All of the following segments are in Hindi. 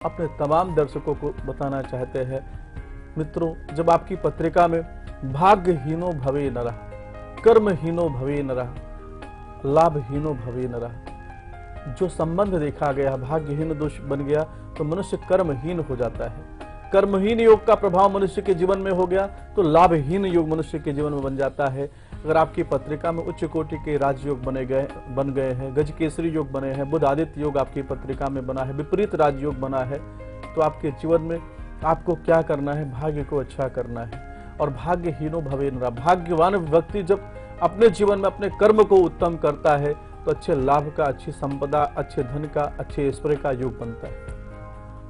अपने तमाम दर्शकों को बताना चाहते हैं। मित्रों, जब आपकी पत्रिका में भाग्यहीनो भवे नरः, कर्महीनो भवे नरः, लाभहीनो भवे नरः, जो संबंध देखा गया भाग्यहीन दोष बन गया तो मनुष्य कर्महीन हो जाता है। कर्महीन योग का प्रभाव मनुष्य के जीवन में हो गया तो लाभहीन योग मनुष्य के जीवन में बन जाता है। अगर आपकी पत्रिका में उच्च कोटि के राजयोग बन गए हैं, गज केसरी योग बने हैं, बुध आदित्य योग आपकी पत्रिका में बना है, विपरीत राजयोग बना है, तो आपके जीवन में आपको क्या करना है? भाग्य को अच्छा करना है। और भाग्यहीनो भवे नरः, भाग्यवान व्यक्ति जब अपने जीवन में अपने कर्म को उत्तम करता है तो अच्छे लाभ का, अच्छी संपदा, अच्छे धन का, अच्छे ऐश्वर्य का योग बनता है।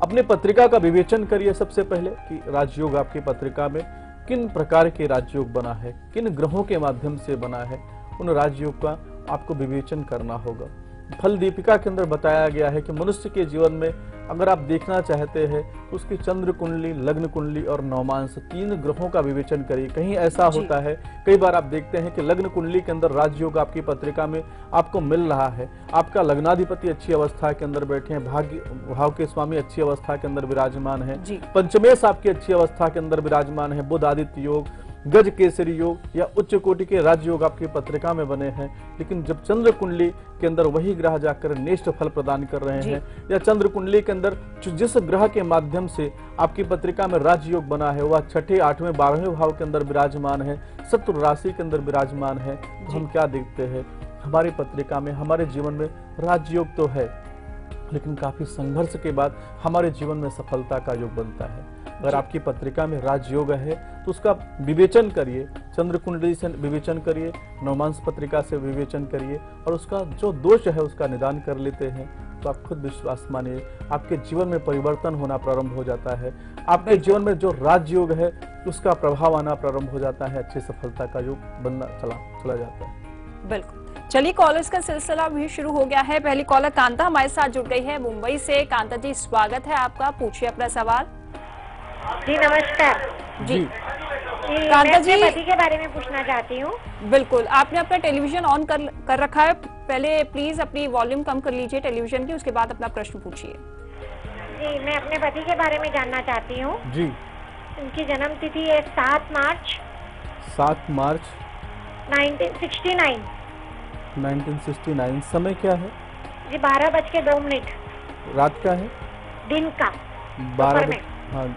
अपने पत्रिका का विवेचन करिए सबसे पहले कि राजयोग आपकी पत्रिका में किन प्रकार के राजयोग बना है, किन ग्रहों के माध्यम से बना है, उन राजयोग का आपको विवेचन करना होगा। फल दीपिका के अंदर बताया गया है कि मनुष्य के जीवन में अगर आप देखना चाहते हैं तो उसकी चंद्र कुंडली, लग्न कुंडली और नवमांश, तीन ग्रहों का विवेचन करिए। कहीं ऐसा होता है, कई बार आप देखते हैं कि लग्न कुंडली के अंदर राजयोग आपकी पत्रिका में आपको मिल रहा है, आपका लग्नाधिपति अच्छी अवस्था के अंदर बैठे हैं, भाग्य भाव के स्वामी अच्छी अवस्था के अंदर विराजमान है, पंचमेश आपकी अच्छी अवस्था के अंदर विराजमान है, बुध आदित्य योग, गज केसरी योग या उच्च कोटि के राजयोग आपकी पत्रिका में बने हैं, लेकिन जब चंद्र कुंडली के अंदर वही ग्रह जाकर नेष्ट फल प्रदान कर रहे हैं या चंद्र कुंडली के अंदर जिस ग्रह के माध्यम से आपकी पत्रिका में राजयोग बना है वह छठे, आठवें, 12वें भाव के अंदर विराजमान है, शत्रु राशि के अंदर विराजमान है, तो हम क्या देखते हैं? हमारी पत्रिका में, हमारे जीवन में राजयोग तो है, लेकिन काफी संघर्ष के बाद हमारे जीवन में सफलता का योग बनता है। अगर आपकी पत्रिका में राजयोग है तो उसका विवेचन करिए, चंद्र कुंडली से विवेचन करिए, नवमांश पत्रिका से विवेचन करिए और उसका जो दोष है उसका निदान कर लेते हैं तो आप खुद विश्वास मानिए, आपके जीवन में परिवर्तन होना प्रारंभ हो जाता है। आपके जीवन में जो राजयोग है उसका प्रभाव आना प्रारंभ हो जाता है, अच्छी सफलता का योग बनना चला जाता है। बिल्कुल। चलिए, कॉलर्स का सिलसिला भी शुरू हो गया है। पहली कॉलर कांता हमारे साथ जुड़ गई है मुंबई से। कांता जी, स्वागत है आपका, पूछिए अपना सवाल। जी नमस्कार जी। कांता जी, मैं पति के बारे में पूछना चाहती हूँ। बिल्कुल, आपने अपना टेलीविजन ऑन कर रखा है? पहले प्लीज अपनी वॉल्यूम कम कर लीजिए टेलीविजन की, उसके बाद अपना प्रश्न पूछिए। जी, मैं अपने पति के बारे में जानना चाहती हूँ। जी। उनकी जन्म तिथि है 7 मार्च 1969। 1969। समय क्या है? जी 12:02। रात का है? दिन का 12। हाँ,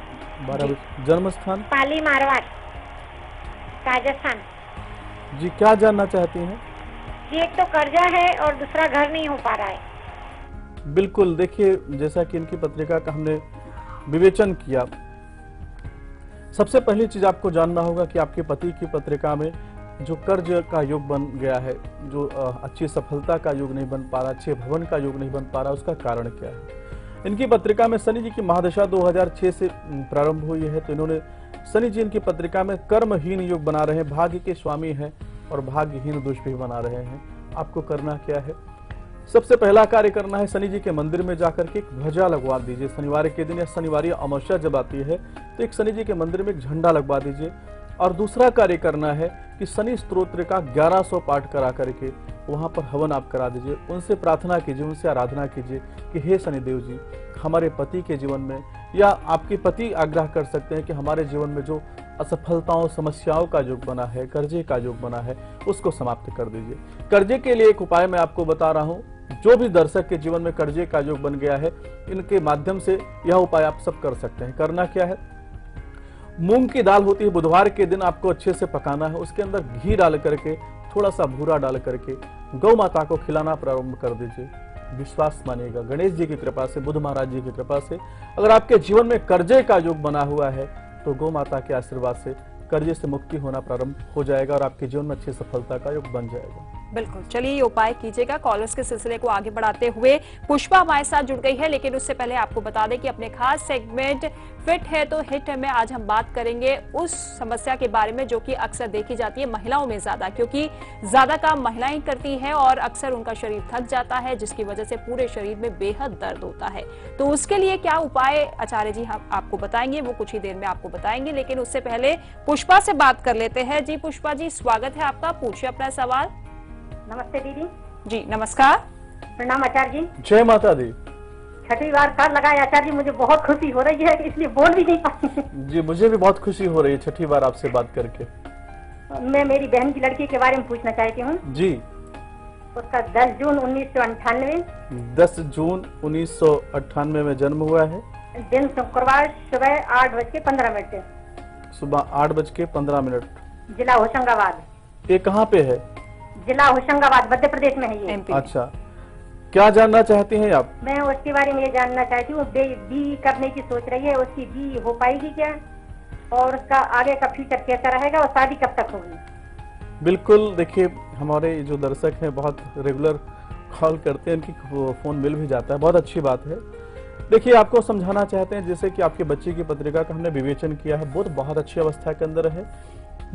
12। जन्म स्थान? पाली मारवाड़, राजस्थान। जी, क्या जानना चाहती हैं? जी, एक तो कर्जा है और दूसरा घर नहीं हो पा रहा है। बिल्कुल, देखिए जैसा कि इनकी पत्रिका का हमने विवेचन किया, सबसे पहली चीज आपको जानना होगा कि आपके पति की पत्रिका में जो कर्ज का योग बन गया है, जो अच्छी सफलता का योग नहीं बन पा रहा, अच्छे भवन का योग नहीं बन पा रहा, उसका कारण क्या है? इनकी पत्रिका में शनि जी की महादशा 2006 से प्रारंभ हुई है, तो इन्होंने शनि जी इनकी पत्रिका में कर्महीन योग बना रहे हैं, भाग्य के स्वामी हैं और भाग्यहीन दोष भी बना रहे हैं। आपको करना क्या है? सबसे पहला कार्य करना है, शनि जी के मंदिर में जाकर के एक ध्वजा लगवा दीजिए। शनिवार के दिन या शनिवार अमावस्या जब आती है तो एक शनि जी के मंदिर में एक झंडा लगवा दीजिए। और दूसरा कार्य करना है कि शनि स्तोत्र का 1100 पाठ करा करके वहां पर हवन आप करा दीजिए। उनसे प्रार्थना कीजिए, उनसे आराधना कीजिए कि हे शनिदेव जी, हमारे पति के जीवन में, या आपके पति आग्रह कर सकते हैं कि हमारे जीवन में जो असफलताओं, समस्याओं का योग बना है, कर्जे का योग बना है, उसको समाप्त कर दीजिए। कर्जे के लिए एक उपाय मैं आपको बता रहा हूं, जो भी दर्शक के जीवन में कर्जे का योग बन गया है, इनके माध्यम से यह उपाय आप सब कर सकते हैं। करना क्या है? मूंग की दाल होती है, बुधवार के दिन आपको अच्छे से पकाना है, उसके अंदर घी डाल करके, थोड़ा सा भूरा डाल करके गौ माता को खिलाना प्रारंभ कर दीजिए। विश्वास मानिएगा, गणेश जी की कृपा से, बुध महाराज जी की कृपा से, अगर आपके जीवन में कर्जे का योग बना हुआ है तो गौ माता के आशीर्वाद से कर्जे से मुक्ति होना प्रारंभ हो जाएगा और आपके जीवन में अच्छी सफलता का योग बन जाएगा। बिल्कुल, चलिए ये उपाय कीजिएगा। कॉलर्स के सिलसिले को आगे बढ़ाते हुए पुष्पा हमारे साथ जुड़ गई है, लेकिन उससे पहले आपको बता दें कि अपने खास सेगमेंट फिट है तो हिट है में आज हम बात करेंगे उस समस्या के बारे में जो कि अक्सर देखी जाती है महिलाओं में ज्यादा, क्योंकि ज्यादा काम महिलाएं करती हैं और अक्सर उनका शरीर थक जाता है, जिसकी वजह से पूरे शरीर में बेहद दर्द होता है। तो उसके लिए क्या उपाय आचार्य जी हम आपको बताएंगे, वो कुछ ही देर में आपको बताएंगे, लेकिन उससे पहले पुष्पा से बात कर लेते हैं। जी पुष्पा जी, स्वागत है आपका, पूछिए अपना सवाल। नमस्ते दीदी। जी नमस्कार। प्रणाम आचार्य जी। जय माता दी। छठी बार कार्ड लगाए आचार्य जी, मुझे बहुत खुशी हो रही है, इसलिए बोल भी नहीं पाती। जी, मुझे भी बहुत खुशी हो रही है छठी बार आपसे बात करके। मैं मेरी बहन की लड़की के बारे में पूछना चाहती हूँ। जी। उसका 10 जून 1998 10 जून 1998 में जन्म हुआ है। दिन शुक्रवार, सुबह 8:15। सुबह 8:15। जिला होशंगाबाद। ये कहाँ पे है? जिला होशंगाबाद, मध्य प्रदेश में है ये। MP। अच्छा, क्या जानना चाहती हैं आप? मैं उसके बारे में ये जानना चाहती हूँ, बी करने की सोच रही है, उसकी बी हो पाएगी क्या, और उसका आगे का फ्यूचर कैसा रहेगा, और शादी कब तक होगी? बिल्कुल, देखिए हमारे जो दर्शक हैं बहुत रेगुलर कॉल करते हैं, इनकी फ़ोन मिल भी जाता है, बहुत अच्छी बात है। देखिए, आपको समझाना चाहते हैं जैसे कि आपके बच्चे की पत्रिका का हमने विवेचन किया है, बुध बहुत अच्छी अवस्था के अंदर है।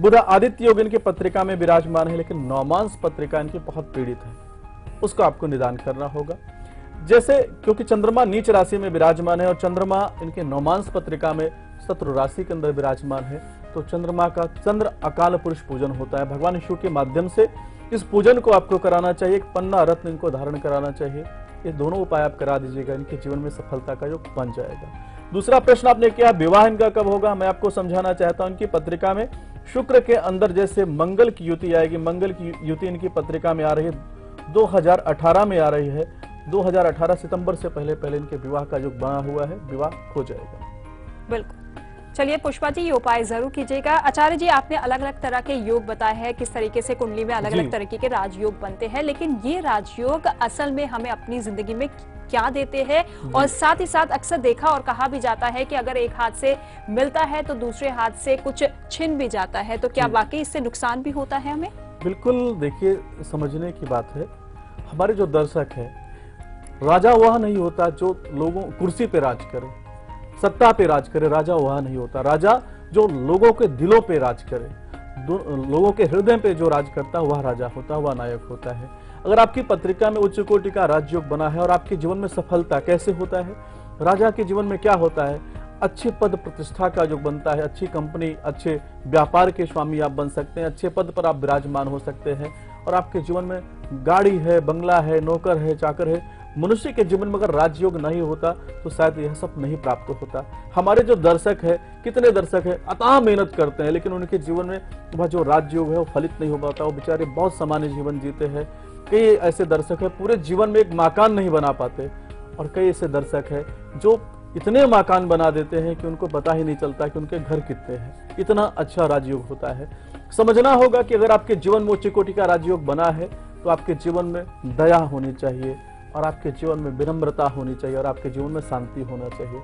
बुध आदित्य योग इनकी पत्रिका में विराजमान है, लेकिन नौमांस पत्रिका इनकी बहुत पीड़ित है, उसको आपको निदान करना होगा। जैसे क्योंकि चंद्रमा नीच राशि में विराजमान है और चंद्रमा इनके नौमांस पत्रिका में शत्रु राशि के अंदर विराजमान है, तो चंद्रमा का चंद्र अकाल पुरुष पूजन होता है। भगवान शिव के माध्यम से इस पूजन को आपको कराना चाहिए। एक पन्ना रत्न इनको धारण कराना चाहिए। ये दोनों उपाय आप करा दीजिएगा, इनके जीवन में सफलता का योग बन जाएगा। दूसरा प्रश्न आपने किया, विवाह इनका कब होगा? मैं आपको समझाना चाहता हूं, इनकी पत्रिका में शुक्र के अंदर जैसे मंगल की युति आएगी, मंगल की युति इनकी पत्रिका में आ रही है, 2018 में आ रही है। 2018 सितंबर से पहले पहले इनके विवाह का योग बना हुआ है, विवाह हो जाएगा। बिल्कुल। चलिए पुष्पा जी, ये उपाय जरूर कीजिएगा। आचार्य जी, आपने अलग अलग तरह के योग बताए हैं, किस तरीके से कुंडली में अलग अलग तरीके के राजयोग बनते हैं, लेकिन ये राजयोग असल में हमें अपनी जिंदगी में क्या देते हैं, और साथ ही साथ अक्सर देखा और कहा भी जाता है कि अगर एक हाथ से मिलता है तो दूसरे हाथ से कुछ छिन भी जाता है, तो क्या वाकई इससे नुकसान भी होता है हमें? बिल्कुल, देखिए समझने की बात है। हमारे जो दर्शक है, राजा वह नहीं होता जो लोगों कुर्सी पे राज करे, सत्ता पे राज करे, राजा वह नहीं होता। राजा जो लोगों के दिलों पे राज करे, लोगों के हृदय पे जो राज करता है वह राजा होता है, वह नायक होता है। अगर आपकी पत्रिका में उच्च कोटि का राजयोग बना है और आपके जीवन में सफलता कैसे होता है, राजा के जीवन में क्या होता है, अच्छे पद प्रतिष्ठा का योग बनता है, अच्छी कंपनी, अच्छे व्यापार के स्वामी आप बन सकते हैं, अच्छे पद पर आप विराजमान हो सकते हैं, और आपके जीवन में गाड़ी है, बंगला है, नौकर है, चाकर है। मनुष्य के जीवन में अगर राजयोग नहीं होता तो शायद यह सब नहीं प्राप्त होता। हमारे जो दर्शक है, कितने दर्शक है अथाह मेहनत करते हैं, लेकिन उनके जीवन में वह जो राजयोग है वो फलित नहीं हो पाता, वो बेचारे बहुत सामान्य जीवन जीते हैं। कई ऐसे दर्शक है पूरे जीवन में एक मकान नहीं बना पाते, और कई ऐसे दर्शक है जो इतने मकान बना देते हैं कि उनको पता ही नहीं चलता कि उनके घर कितने हैं। इतना अच्छा राजयोग होता है। समझना होगा कि अगर आपके जीवन में उच्च कोटि का राजयोग बना है तो आपके जीवन में दया होनी चाहिए, और आपके जीवन में विनम्रता होनी चाहिए, और आपके जीवन में शांति होना चाहिए।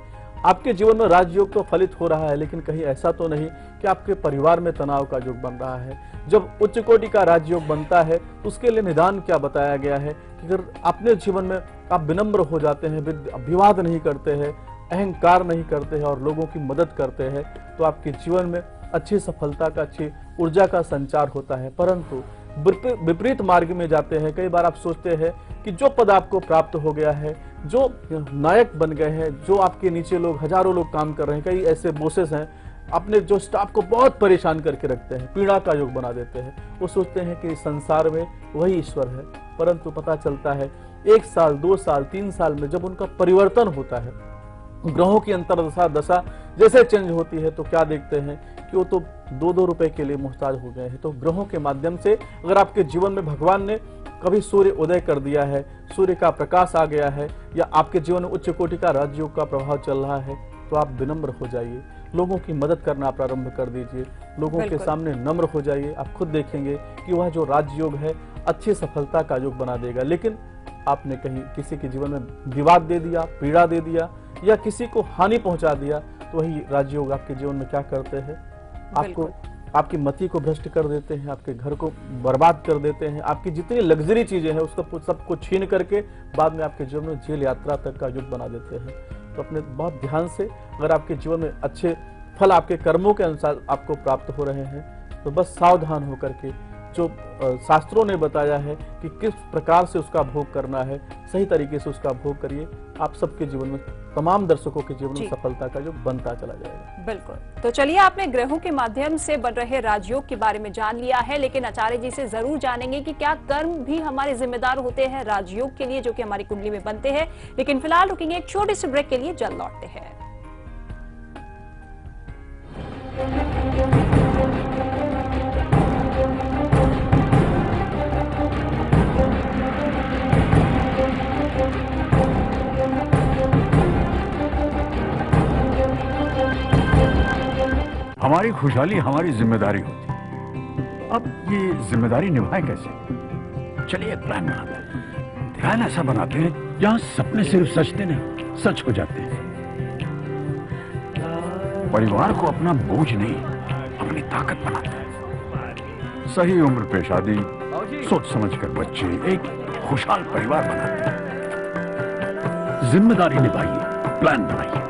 आपके जीवन में राजयोग तो फलित हो रहा है, लेकिन कहीं ऐसा तो नहीं कि आपके परिवार में तनाव का योग बन रहा है। जब उच्च कोटि का राजयोग बनता है तो उसके लिए निदान क्या बताया गया है कि अगर अपने जीवन में आप विनम्र हो जाते हैं, विवाद नहीं करते हैं, अहंकार नहीं करते हैं और लोगों की मदद करते हैं, तो आपके जीवन में अच्छी सफलता का, अच्छी ऊर्जा का संचार होता है। परंतु विपरीत मार्ग में जाते हैं, कई बार आप सोचते हैं कि जो पद आपको प्राप्त हो गया है, जो नायक बन गए हैं, जो आपके नीचे लोग हजारों लोग काम कर रहे हैं, कई ऐसे बॉसेस हैं अपने जो स्टाफ को बहुत परेशान करके रखते हैं, पीड़ा का योग बना देते हैं। वो सोचते हैं कि संसार में वही ईश्वर है, परंतु पता चलता है 1 साल, 2 साल, 3 साल में जब उनका परिवर्तन होता है, ग्रहों की अंतर्दशा दशा जैसे चेंज होती है, तो क्या देखते हैं कि वो तो 2-2 रुपए के लिए मुहताज हो गए हैं। तो ग्रहों के माध्यम से अगर आपके जीवन में भगवान ने कभी सूर्य उदय कर दिया है, सूर्य का प्रकाश आ गया है, या आपके जीवन में उच्च कोटि का राजयोग का प्रभाव चल रहा है, तो आप विनम्र हो जाइए, लोगों की मदद करना प्रारंभ कर दीजिए, लोगों के सामने नम्र हो जाइए। आप खुद देखेंगे कि वह जो राजयोग है अच्छी सफलता का योग बना देगा। लेकिन आपने कहीं किसी के जीवन में विवाद दे दिया, पीड़ा दे दिया, या किसी को हानि पहुंचा दिया, तो वही राजयोग आपके जीवन में क्या करते हैं, आपको आपकी मति को भ्रष्ट कर देते हैं, आपके घर को बर्बाद कर देते हैं, आपकी जितनी लग्जरी चीजें हैं उसको सबको छीन करके बाद में आपके जीवन में जेल यात्रा तक का युग बना देते हैं। तो अपने बहुत ध्यान से, अगर आपके जीवन में अच्छे फल आपके कर्मों के अनुसार आपको प्राप्त हो रहे हैं, तो बस सावधान होकर के जो शास्त्रों ने बताया है कि किस प्रकार से उसका भोग करना है, सही तरीके से उसका भोग करिए, आप सबके जीवन में, तमाम दर्शकों के जीवन में सफलता का योग बनता चला जाएगा। बिल्कुल। तो चलिए, आपने ग्रहों के माध्यम से बन रहे राजयोग के बारे में जान लिया है, लेकिन आचार्य जी से जरूर जानेंगे कि क्या कर्म भी हमारे जिम्मेदार होते हैं राजयोग के लिए, जो कि हमारी कुंडली में बनते हैं। लेकिन फिलहाल रुकेंगे एक छोटे से ब्रेक के लिए, जल्द लौटते हैं। हमारी खुशहाली हमारी जिम्मेदारी होती है। अब ये जिम्मेदारी निभाएं कैसे? चलिए एक प्लान बनाते हैं। ध्यान ऐसा बनाते हैं जहां सपने सिर्फ सचते नहीं, सच हो जाते हैं। परिवार को अपना बोझ नहीं, अपनी ताकत बनाते हैं। सही उम्र पे शादी, सोच समझकर बच्चे, एक खुशहाल परिवार बनाते हैं। जिम्मेदारी निभाइए, प्लान बनाइए।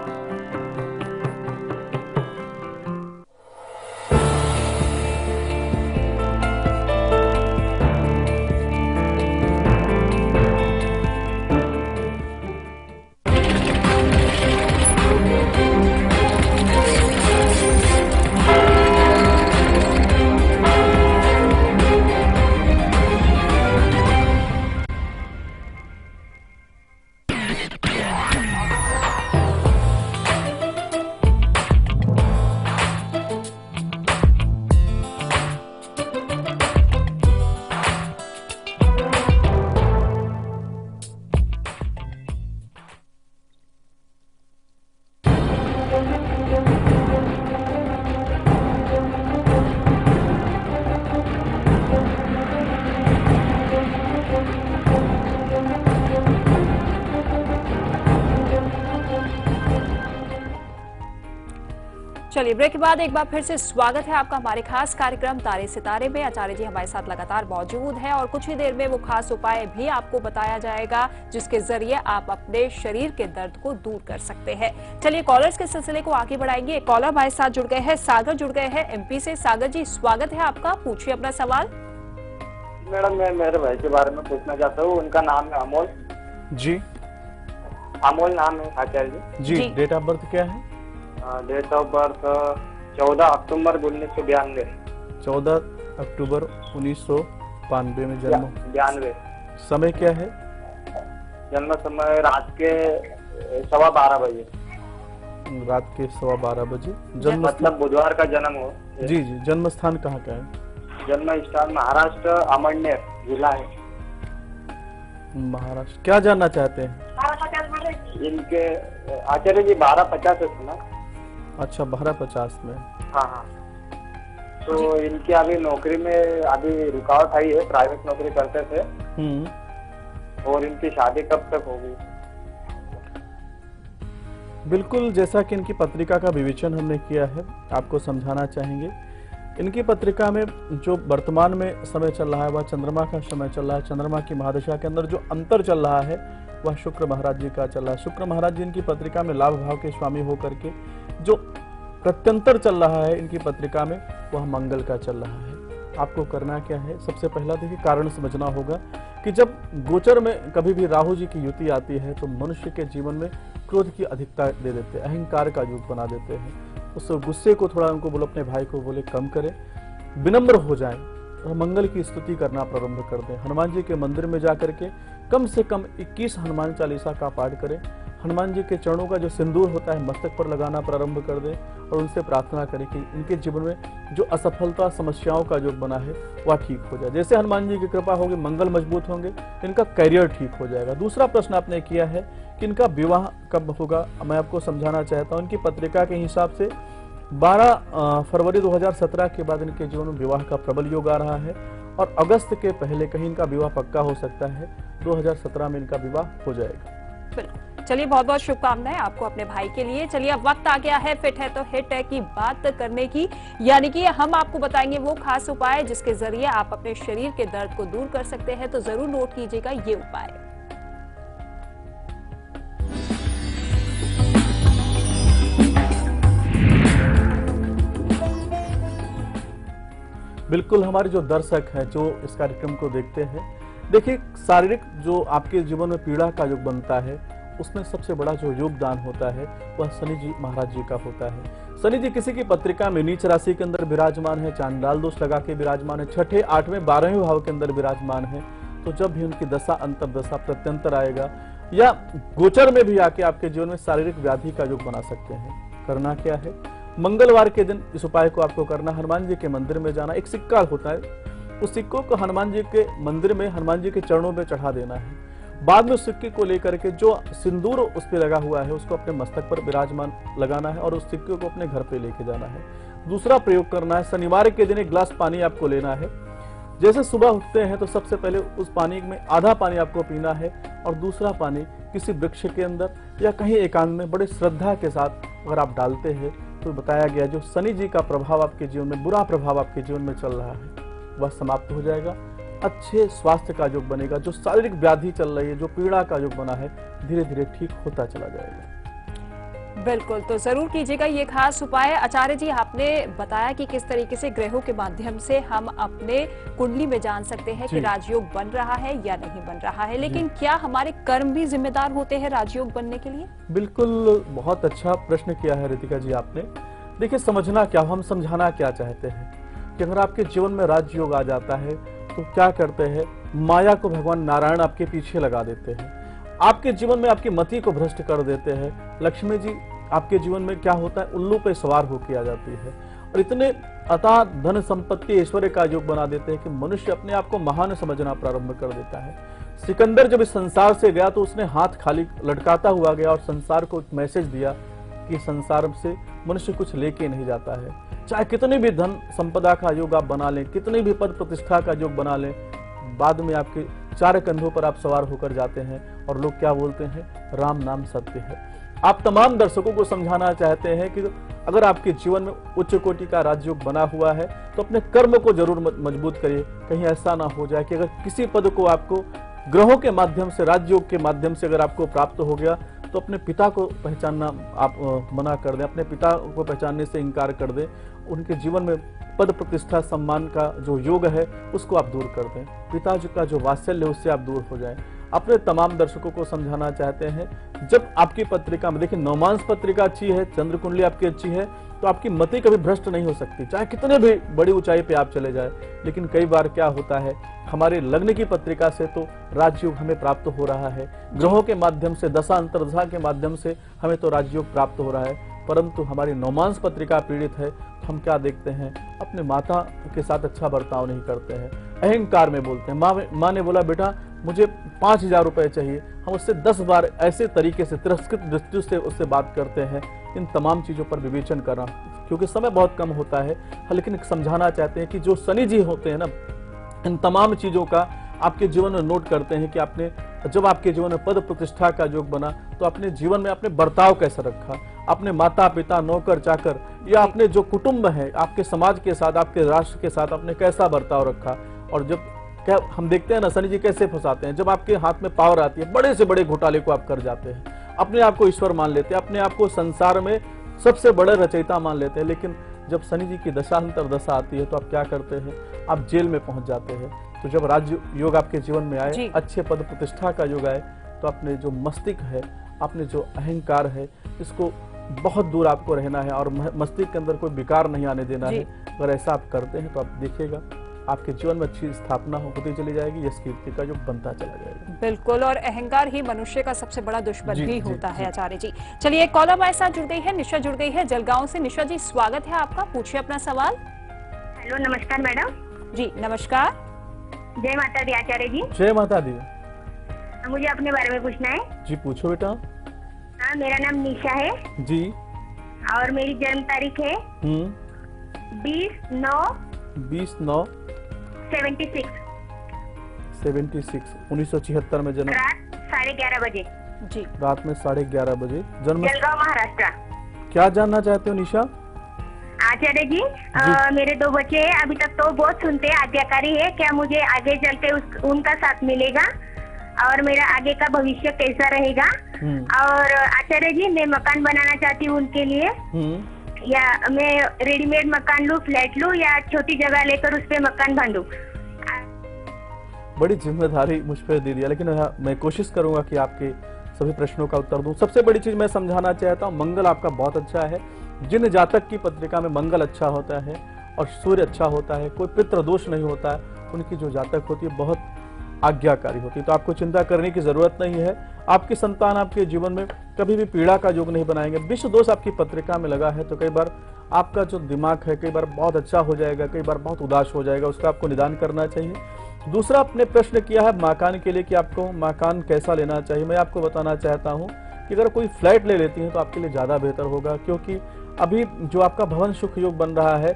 चलिए, ब्रेक के बाद एक बार फिर से स्वागत है आपका हमारे खास कार्यक्रम तारे सितारे में। आचार्य जी हमारे साथ लगातार मौजूद है और कुछ ही देर में वो खास उपाय भी आपको बताया जाएगा, जिसके जरिए आप अपने शरीर के दर्द को दूर कर सकते हैं। चलिए, कॉलर्स के सिलसिले को आगे बढ़ाएंगे। एक कॉलर हमारे साथ जुड़ गए हैं, सागर जुड़ गए हैं एमपी से। सागर जी, स्वागत है आपका, पूछिए अपना सवाल। मैडम, मैं मेरे भाई के बारे में पूछना चाहता हूँ। उनका नाम है अमोल जी। अमोल नाम है आचार्य जी। जी, डेट ऑफ बर्थ क्या है? डेट ऑफ बर्थ 14 अक्टूबर 1992। 14 अक्टूबर 1992 में जन्म। 92। समय क्या है? जन्म समय रात के 12:15 बजे। रात के 12:15 बजे। जन्म मतलब बुधवार का जन्म हो। जी जी। जन्म स्थान कहाँ का है? जन्म स्थान महाराष्ट्र, अमळनेर जिला है। महाराष्ट्र। क्या जानना चाहते हैं? इनके आचार्य जी 1250 है सुना। अच्छा, 1250 में। हाँ हाँ। तो इनकी अभी नौकरी में अभी रुकावट आई है, प्राइवेट नौकरी करते थे। और इनकी शादी कब तक होगी? बिल्कुल, जैसा कि इनकी पत्रिका का विवेचन हमने किया है, आपको समझाना चाहेंगे। इनकी पत्रिका में जो वर्तमान में समय चल रहा है वह चंद्रमा का समय चल रहा है। चंद्रमा की महादशा के अंदर जो अंतर चल रहा है वह शुक्र महाराज जी का चल रहा है। शुक्र महाराज जी इनकी पत्रिका में लाभ भाव के स्वामी होकर के जो प्रत्यंतर चल रहा है इनकी पत्रिका में वह मंगल का चल रहा है। आपको करना क्या है? सबसे पहला देखिए, कारण समझना होगा कि जब गोचर में कभी भी राहु जी की युति आती है तो मनुष्य के जीवन में क्रोध की अधिकता दे देते हैं, अहंकार का युग बना देते हैं। उस गुस्से को थोड़ा उनको बोलो, अपने भाई को बोले कम करें, विनम्र हो जाएं और मंगल की स्तुति करना प्रारंभ कर दें। हनुमान जी के मंदिर में जाकर के कम से कम 21 हनुमान चालीसा का पाठ करें। हनुमान जी के चरणों का जो सिंदूर होता है मस्तक पर लगाना प्रारंभ कर दें और उनसे प्रार्थना करें कि इनके जीवन में जो असफलता, समस्याओं का योग बना है वह ठीक हो जाए। जैसे हनुमान जी की कृपा होगी, मंगल मजबूत होंगे, इनका करियर ठीक हो जाएगा। दूसरा प्रश्न आपने किया है कि इनका विवाह कब होगा। मैं आपको समझाना चाहता हूँ, इनकी पत्रिका के हिसाब से 12 फरवरी 2017 के बाद इनके जीवन में विवाह का प्रबल योग आ रहा है और अगस्त के पहले कहीं इनका विवाह पक्का हो सकता है। 2017 में इनका विवाह हो जाएगा। चलिए, बहुत बहुत शुभकामनाएं आपको अपने भाई के लिए। चलिए, अब वक्त आ गया है फिट है तो हिट है की बात करने की, यानी कि हम आपको बताएंगे वो खास उपाय जिसके जरिए आप अपने शरीर के दर्द को दूर कर सकते हैं। तो जरूर नोट कीजिएगा ये उपाय। बिल्कुल, हमारे जो दर्शक हैं जो इस कार्यक्रम को देखते हैं, देखिए शारीरिक जो आपके जीवन में पीड़ा का योग बनता है, उसमें सबसे बड़ा जो योगदान होता है वह शनि जी महाराज जी का होता है। शनि जी किसी की पत्रिका में नीच राशि के अंदर विराजमान है, चांडाल दोष लगा के विराजमान है, छठे, आठवें, 12वें भाव के अंदर विराजमान है, तो जब भी उनकी दशा अंतर्दशा प्रत्यंतर आएगा या गोचर में भी आके आपके जीवन में शारीरिक व्याधि का योग बना सकते हैं। करना क्या है, मंगलवार के दिन इस उपाय को आपको करना, हनुमान जी के मंदिर में जाना, एक सिक्का होता है, उस सिक्कों को हनुमान जी के मंदिर में हनुमान जी के चरणों में चढ़ा देना है। बाद में उस सिक्के को लेकर के जो सिंदूर उस पे लगा हुआ है उसको अपने मस्तक पर विराजमान लगाना है और उस सिक्के को अपने घर पे लेके जाना है। दूसरा प्रयोग करना है, शनिवार के दिन एक गिलास पानी आपको लेना है। जैसे सुबह उठते हैं तो सबसे पहले उस पानी में आधा पानी आपको पीना है और दूसरा पानी किसी वृक्ष के अंदर या कहीं एकांत में बड़े श्रद्धा के साथ अगर आप डालते हैं तो बताया गया जो शनि जी का प्रभाव आपके जीवन में, बुरा प्रभाव आपके जीवन में चल रहा है, वह समाप्त हो जाएगा। अच्छे स्वास्थ्य का योग बनेगा। जो शारीरिक व्याधि चल रही है, जो पीड़ा का योग बना है, धीरे धीरे ठीक होता चला जाएगा। बिल्कुल, तो जरूर कीजिएगा ये खास उपाय। आचार्य जी, आपने बताया कि किस तरीके से ग्रहों के माध्यम से हम अपने कुंडली में जान सकते हैं कि राजयोग बन रहा है या नहीं बन रहा है, लेकिन क्या हमारे कर्म भी जिम्मेदार होते हैं राजयोग बनने के लिए? बिल्कुल, बहुत अच्छा प्रश्न किया है रितिका जी आपने। देखिए, समझना क्या, हम समझाना क्या चाहते हैं कि अगर आपके जीवन में राजयोग आ जाता है तो क्या करते हैं, माया को भगवान नारायण आपके पीछे लगा देते हैं, आपके जीवन में आपकी मति को भ्रष्ट कर देते हैं। लक्ष्मी जी आपके जीवन में क्या होता है, उल्लू पे सवार होकर आ जाती है और इतने अथाह धन संपत्ति ऐश्वर्य का योग बना देते हैं कि मनुष्य अपने आप को महान समझना प्रारंभ कर देता है। सिकंदर जब इस संसार से गया तो उसने हाथ खाली लटकाता हुआ गया और संसार को एक मैसेज दिया कि संसार से मनुष्य कुछ लेके नहीं जाता है। चाहे कितनी भी धन संपदा का योग आप बना लें, कितनी भी पद प्रतिष्ठा का योग बना लें, बाद में आपके चार कंधों पर आप सवार होकर जाते हैं और लोग क्या बोलते हैं, राम नाम सत्य है। आप तमाम दर्शकों को समझाना चाहते हैं कि अगर आपके जीवन में उच्च कोटि का राजयोग बना हुआ है तो अपने कर्म को जरूर मजबूत करिए। कहीं ऐसा ना हो जाए कि अगर किसी पद को आपको ग्रहों के माध्यम से, राजयोग के माध्यम से अगर आपको प्राप्त हो गया तो अपने पिता को पहचानना आप मना कर दें, अपने पिता को पहचानने से इनकार कर दें। उनके जीवन में पद प्रतिष्ठा सम्मान का जो योग है उसको आप दूर कर दें। पिताजी का जो वात्सल्य उससे आप दूर हो जाएं। अपने तमाम दर्शकों को समझाना चाहते हैं, जब आपकी पत्रिका में देखिए नवमांश पत्रिका अच्छी है, चंद्र कुंडली आपकी अच्छी है, तो आपकी मति कभी भ्रष्ट नहीं हो सकती, चाहे कितने भी बड़ी ऊंचाई पे आप चले जाए। लेकिन कई बार क्या होता है, हमारे लग्न की पत्रिका से तो राजयोग हमें प्राप्त हो रहा है, ग्रहों के माध्यम से, दशा अंतर्दशा के माध्यम से हमें तो राजयोग प्राप्त हो रहा है, परंतु हमारी नवमांश पत्रिका पीड़ित है तो हम क्या देखते हैं, अपने माता के साथ अच्छा बर्ताव नहीं करते हैं, अहंकार में बोलते हैं। माँ ने बोला बेटा मुझे 5,000 रुपए चाहिए, हम उससे 10 बार ऐसे तरीके से तिरस्कृत दृष्टि से उससे बात करते हैं। इन तमाम चीजों पर विवेचन करना, क्योंकि समय बहुत कम होता है, लेकिन समझाना चाहते हैं कि जो शनि जी होते हैं ना, इन तमाम चीजों का आपके जीवन में नोट करते हैं कि आपने जब आपके जीवन में पद प्रतिष्ठा का योग बना तो अपने जीवन में आपने बर्ताव कैसा रखा, अपने माता पिता, नौकर चाकर या अपने जो कुटुंब है, आपके समाज के साथ, आपके राष्ट्र के साथ आपने कैसा बर्ताव रखा। और जब क्या हम देखते हैं ना, शनि जी कैसे फंसाते हैं, जब आपके हाथ में पावर आती है, बड़े से बड़े घोटाले को आप कर जाते हैं, अपने आप को ईश्वर मान लेते हैं, अपने आप को संसार में सबसे बड़े रचयिता मान लेते हैं। लेकिन जब शनि जी की दशांतर दशा आती है तो आप क्या करते हैं, आप जेल में पहुंच जाते हैं। तो जब राज योग आपके जीवन में आए, अच्छे पद प्रतिष्ठा का योग आए, तो अपने जो मस्तिष्क है, अपने जो अहंकार है, इसको बहुत दूर आपको रहना है और मस्तिष्क के अंदर कोई विकार नहीं आने देना है। अगर ऐसा आप करते हैं तो आप देखिएगा आपके जीवन में अच्छी स्थापना होती चली जाएगी, यश कीर्ति का जो बनता चला जाएगा। बिल्कुल, और अहंकार ही मनुष्य का सबसे बड़ा दुश्मन भी होता है। आचार्य जी, चलिए कॉलर हमारे साथ जुड़ गई है, निशा जुड़ गई है जलगांव से। निशा जी, स्वागत है आपका, पूछिए अपना सवाल। हेलो, नमस्कार मैडम जी। नमस्कार, जय माता दी आचार्य जी। जय माता दी। मुझे अपने बारे में पूछना है। जी पूछो बेटा। हाँ, मेरा नाम निशा है जी, और मेरी जन्म तारीख है 20/9/76 1976 में जन्म, रात 11:30 बजे। जी, रात में 11:30 बजे जन्म। जलगांव, महाराष्ट्र। क्या जानना चाहते हो निशा? आचार्य जी, मेरे 2 बच्चे हैं, अभी तक तो बहुत सुनते हैं, आज्ञाकारी है, क्या मुझे आगे चलते उनका साथ मिलेगा और मेरा आगे का भविष्य कैसा रहेगा? और आचार्य जी, मैं मकान बनाना चाहती हूँ उनके लिए, या मैं रेडीमेड मकान लूं, फ्लैट लूं, या छोटी जगह लेकर उस पे मकान बांधूं? बड़ी जिम्मेदारी मुझ पर दे दिया, लेकिन मैं कोशिश करूंगा कि आपके सभी प्रश्नों का उत्तर दूं। सबसे बड़ी चीज मैं समझाना चाहता हूं, मंगल आपका बहुत अच्छा है। जिन जातक की पत्रिका में मंगल अच्छा होता है और सूर्य अच्छा होता है, कोई पितृ दोष नहीं होता है, उनकी जो जातक होती है बहुत आज्ञाकारी होती है। तो आपको चिंता करने की जरूरत नहीं है। आपकी संतान आपके जीवन में कभी भी पीड़ा का योग नहीं बनाएंगे। विश्व दोष आपकी पत्रिका में लगा है तो कई बार आपका जो दिमाग है कई बार बहुत अच्छा हो जाएगा, कई बार बहुत उदास हो जाएगा, उसका आपको निदान करना चाहिए। दूसरा, आपने प्रश्न किया है मकान के लिए कि आपको मकान कैसा लेना चाहिए। मैं आपको बताना चाहता हूं कि अगर कोई फ्लैट ले लेती है तो आपके लिए ज्यादा बेहतर होगा, क्योंकि अभी जो आपका भवन सुख योग बन रहा है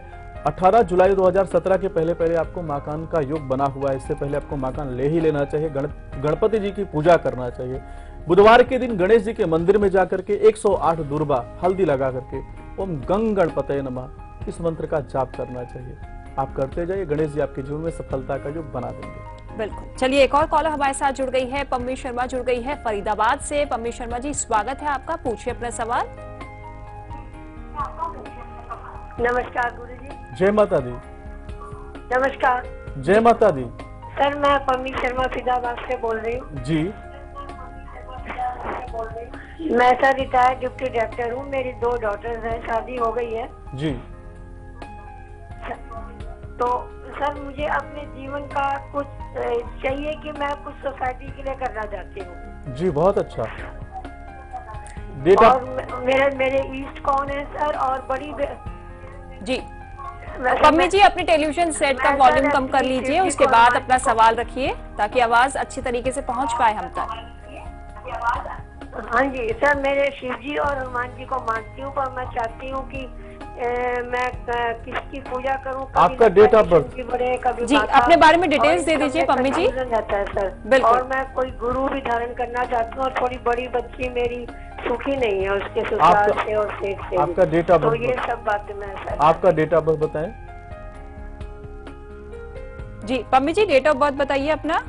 18 जुलाई 2017 के पहले आपको मकान का योग बना हुआ है। इससे पहले आपको मकान ले ही लेना चाहिए। गणपति जी की पूजा करना चाहिए। बुधवार के दिन गणेश जी के मंदिर में जाकर के 108 दुर्बा हल्दी लगा करके ओम गंग गणपतये नमः इस मंत्र का जाप करना चाहिए। आप करते जाइए, गणेश जी आपके जीवन में सफलता का योग बना देंगे। बिल्कुल। चलिए, एक और कॉलर हमारे साथ जुड़ गई है, पम्मी शर्मा जुड़ गई है फरीदाबाद से। पम्मी शर्मा जी, स्वागत है आपका, पूछिए अपना सवाल। नमस्कार गुरुजी। जय माता दी। नमस्कार। जय माता दी। सर, मैं पम्मी शर्मा फरीदाबाद से बोल रही हूँ। जी। मैं सर रिटायर्ड डिप्टी डायरेक्टर हूँ। मेरी 2 डॉटर्स हैं, शादी हो गई है जी। तो सर मुझे अपने जीवन का कुछ चाहिए कि मैं कुछ सोसाइटी के लिए करना चाहती हूँ। जी, बहुत अच्छा। और मेरे ईस्ट कौन है सर, और बड़ी जी। पम्मी जी, अपने टेलीविजन सेट का वॉल्यूम कम कर लीजिए, उसके बाद अपना सवाल रखिए ताकि आवाज अच्छी तरीके से पहुंच पाए हम तक। हाँ जी सर, मेरे शिव जी और हनुमान जी को मानती हूँ, पर मैं चाहती हूँ कि मैं किसकी पूजा करूँ। आपका डेट ऑफ बर्थ जी, अपने बारे में डिटेल्स दे दीजिए पम्मी जी। जाता है सर। बिल्कुल। और मैं कोई गुरु भी धारण करना चाहती हूँ, और थोड़ी बड़ी बच्ची मेरी सुखी नहीं है उसके ससुराल से और सेठ से। आपका डेट ऑफ तो बर्थ, ये सब बातें मैं सर। आपका डेट ऑफ बर्थ बताएं। जी पम्मी जी, डेट ऑफ बर्थ बताइए अपना।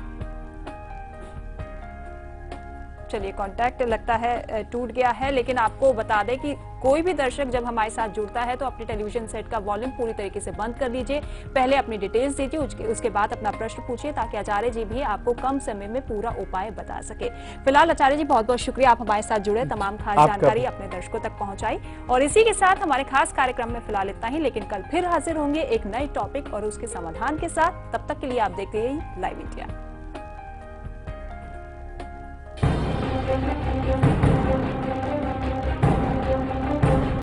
चलिए, कांटेक्ट लगता है टूट गया है, लेकिन आपको बता दें कि कोई भी दर्शक जब हमारे साथ जुड़ता है तो अपने टेलीविजन सेट का वॉल्यूम पूरी तरीके से बंद कर लीजिए। पहले अपनी डिटेल्स दीजिए, उसके बाद अपना प्रश्न पूछिए ताकि आचार्य जी भी आपको कम समय में पूरा उपाय बता सके। फिलहाल आचार्य जी, बहुत बहुत शुक्रिया, आप हमारे साथ जुड़े, तमाम खास जानकारी अपने दर्शकों तक पहुंचाई। और इसी के साथ हमारे खास कार्यक्रम में फिलहाल इतना ही, लेकिन कल फिर हाजिर होंगे एक नए टॉपिक और उसके समाधान के साथ। तब तक के लिए आप देखते रहिए लाइव इंडिया।